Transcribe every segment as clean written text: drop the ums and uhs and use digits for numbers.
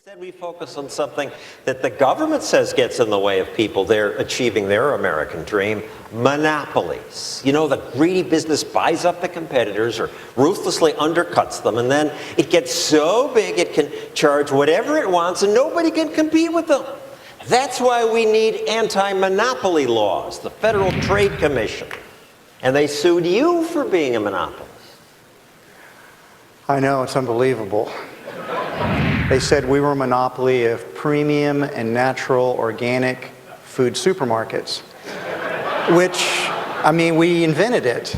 Instead, we focus on something that the government says gets in the way of people they're achieving their American dream: monopolies. You know, the greedy business buys up the competitors or ruthlessly undercuts them, and then it gets so big it can charge whatever it wants and nobody can compete with them. That's why we need anti-monopoly laws, the Federal Trade Commission. And they sued you for being a monopolist. I know, it's unbelievable. They said we were a monopoly of premium and natural organic food supermarkets, which, I mean, we invented it.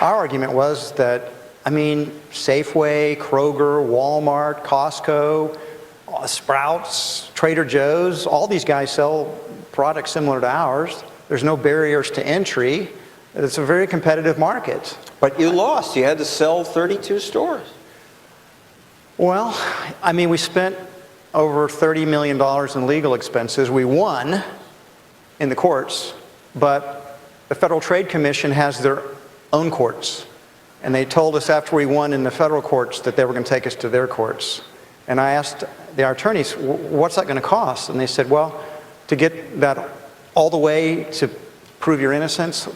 Our argument was that, I mean, Safeway, Kroger, Walmart, Costco, Sprouts, Trader Joe's, all these guys sell products similar to ours. There's no barriers to entry. It's a very competitive market. But you lost. You had to sell 32 stores. Well, I mean, we spent over $30 million in legal expenses. We won in the courts, but the Federal Trade Commission has their own courts. And they told us after we won in the federal courts that they were going to take us to their courts. And I asked our attorneys, what's that going to cost? And they said, well, to get that all the way to prove your innocence,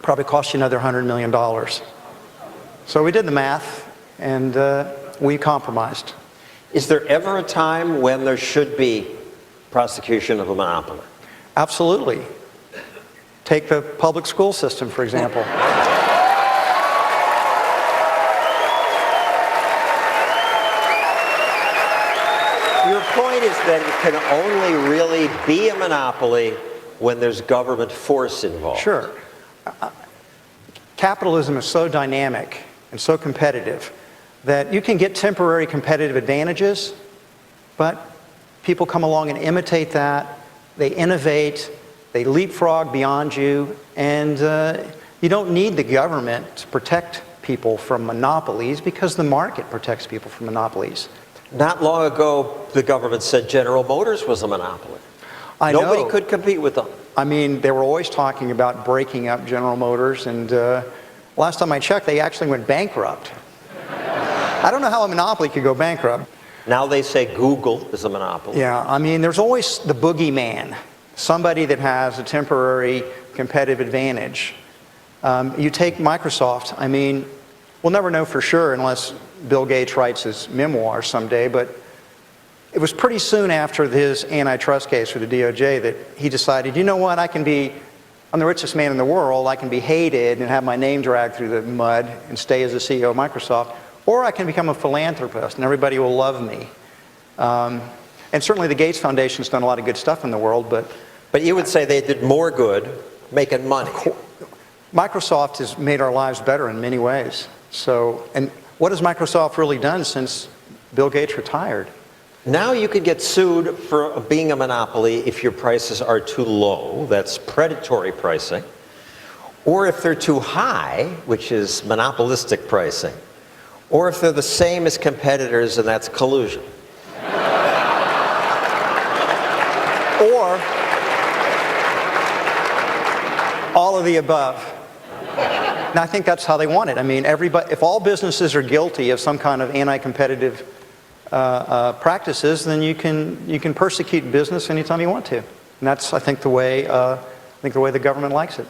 probably cost you another $100 million. So we did the math, and we compromised. Is there ever a time when there should be prosecution of a monopoly? Absolutely. Take the public school system, for example. Your point is that it can only really be a monopoly when there's government force involved. Sure. Capitalism is so dynamic and so competitive that you can get temporary competitive advantages, but people come along and imitate that, they innovate, they leapfrog beyond you, and you don't need the government to protect people from monopolies because the market protects people from monopolies. Not long ago, the government said General Motors was a monopoly. Nobody could compete with them. I mean, they were always talking about breaking up General Motors, and last time I checked, they actually went bankrupt. I don't know how a monopoly could go bankrupt. Now they say Google is a monopoly. Yeah, I mean, there's always the boogeyman, somebody that has a temporary competitive advantage. You take Microsoft, I mean, we'll never know for sure unless Bill Gates writes his memoir someday, but it was pretty soon after his antitrust case for the DOJ that he decided, you know what, I'm the richest man in the world, I can be hated and have my name dragged through the mud and stay as the CEO of Microsoft, or I can become a philanthropist and everybody will love me. And certainly the Gates Foundation's done a lot of good stuff in the world, but you would say they did more good making money. Microsoft has made our lives better in many ways. So, and what has Microsoft really done since Bill Gates retired? Now you could get sued for being a monopoly if your prices are too low, that's predatory pricing, or if they're too high, which is monopolistic pricing, or if they're the same as competitors, and that's collusion. Or all of the above. And I think that's how they want it. I mean, if all businesses are guilty of some kind of anti-competitive practices, then you can persecute business anytime you want to. And that's, I think, the way the government likes it.